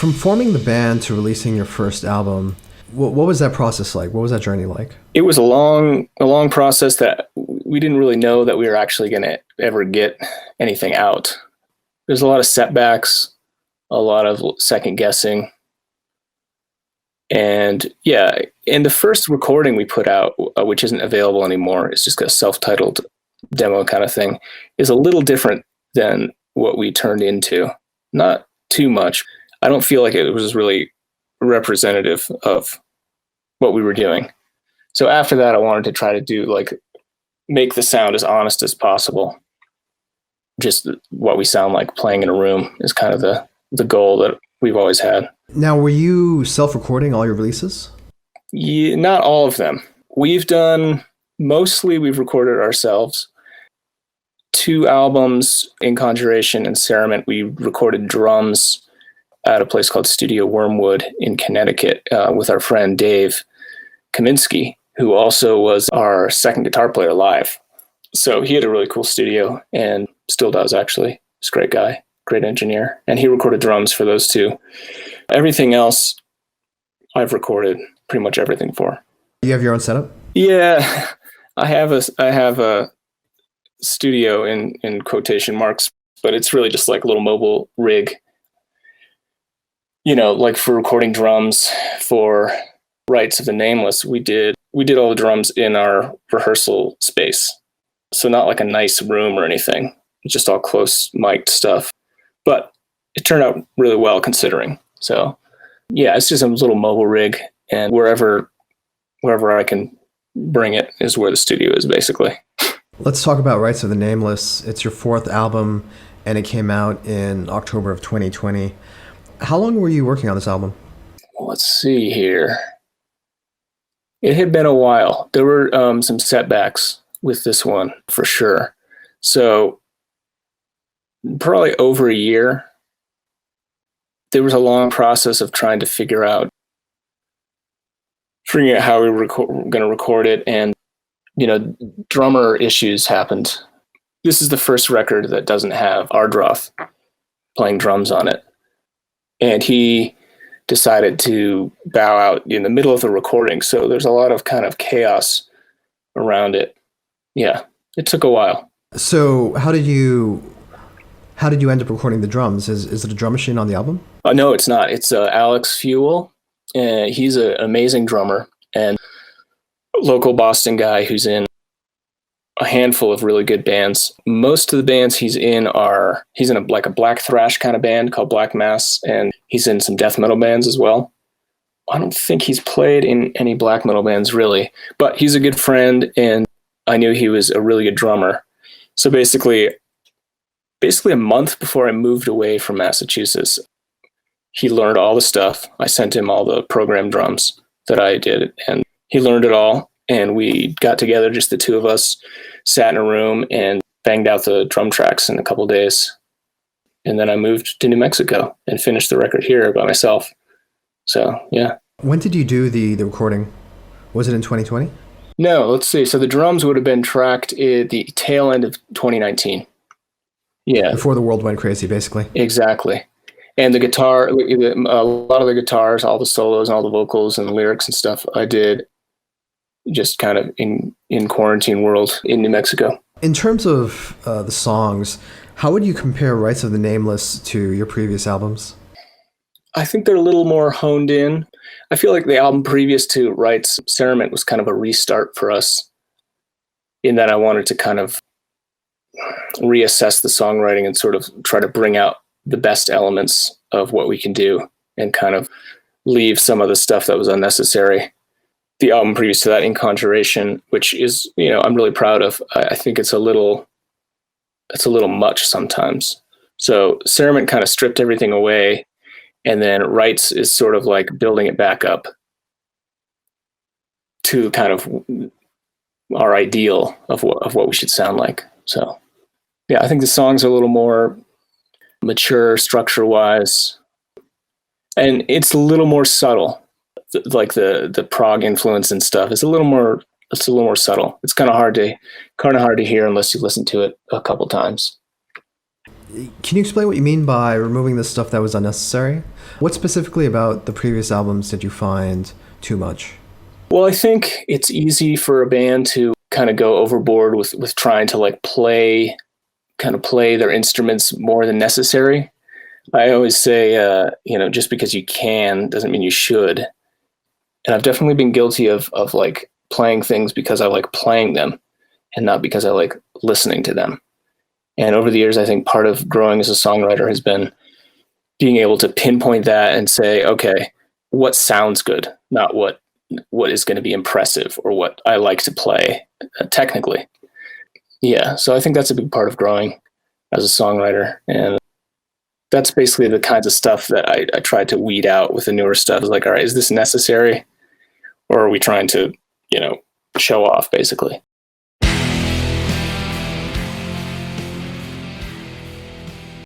From forming the band to releasing your first album, what was that process like? What was that journey like? It was a long process that we didn't really know that we were actually going to ever get anything out. There's a lot of setbacks, a lot of second guessing. And yeah, and the first recording we put out, which isn't available anymore, it's just a self-titled demo kind of thing, is a little different than what we turned into. Not too much. I don't feel like it was really representative of what we were doing. So after that, I wanted to try to do make the sound as honest as possible. Just what we sound like playing in a room is kind of the goal that we've always had. Now, were you self-recording all your releases? Yeah, not all of them. We've recorded ourselves. 2 albums, In Conjuration and Cerament, we recorded drums at a place called Studio Wormwood in Connecticut with our friend Dave Kaminsky, who also was our second guitar player live. So he had a really cool studio and still does, actually. He's a great guy, great engineer. And he recorded drums for those 2. Everything else, I've recorded pretty much everything for. You have your own setup? Yeah, I have a studio in quotation marks, but it's really just like a little mobile rig. Like for recording drums for Rites of the Nameless, we did all the drums in our rehearsal space. So not like a nice room or anything, just all close mic'd stuff. But it turned out really well considering. So yeah, it's just a little mobile rig, and wherever I can bring it is where the studio is, basically. Let's talk about Rites of the Nameless. It's your 4th album, and it came out in October of 2020. How long were you working on this album? Let's see here. It had been a while. There were some setbacks with this one, for sure. So probably over a year. There was a long process of trying to figure out how we were going to record it, and drummer issues happened. This is the first record that doesn't have Ardroth playing drums on it, and he decided to bow out in the middle of the recording. So there's a lot of kind of chaos around it. Yeah, it took a while. So how did you end up recording the drums? Is it a drum machine on the album? No, it's not. It's Alex Fuel. He's an amazing drummer and local Boston guy who's in a handful of really good bands. Most of the bands he's in a black thrash kind of band called Black Mass, and he's in some death metal bands as well. I don't think he's played in any black metal bands really, but he's a good friend, and I knew he was a really good drummer. So basically a month before I moved away from Massachusetts, he learned all the stuff. I sent him all the program drums that I did, and he learned it all. And we got together, just the 2 of us, sat in a room and banged out the drum tracks in a couple days. And then I moved to New Mexico and finished the record here by myself. So, yeah. When did you do the recording? Was it in 2020? No, let's see. So the drums would have been tracked at the tail end of 2019. Yeah. Before the world went crazy, basically. Exactly. And the guitar, a lot of the guitars, all the solos and all the vocals and the lyrics and stuff I did just kind of in quarantine world in New Mexico. In terms of the songs, how would you compare Rites of the Nameless to your previous albums? I think they're a little more honed in. I feel like the album previous to Rites, Cerament, was kind of a restart for us, in that I wanted to kind of reassess the songwriting and sort of try to bring out the best elements of what we can do and kind of leave some of the stuff that was unnecessary. The album previous to that, In Conjuration, which is, I'm really proud of. I think it's a little much sometimes. So Cerament kind of stripped everything away, and then Rites is sort of like building it back up to kind of our ideal of what we should sound like. So yeah, I think the songs are a little more mature structure-wise, and it's a little more subtle. Like the prog influence and stuff is a little more subtle. It's kind of hard to hear unless you listen to it a couple times. Can you explain what you mean by removing the stuff that was unnecessary? What specifically about the previous albums did you find too much? Well, I think it's easy for a band to kind of go overboard with trying to like play their instruments more than necessary. I always say, just because you can doesn't mean you should. And I've definitely been guilty of like playing things because I like playing them and not because I like listening to them. And over the years, I think part of growing as a songwriter has been being able to pinpoint that and say, okay, what sounds good, not what is going to be impressive or what I like to play technically. Yeah, so I think that's a big part of growing as a songwriter, and that's basically the kinds of stuff that I try to weed out with the newer stuff. Is like, all right, is this necessary, or are we trying to, show off, basically?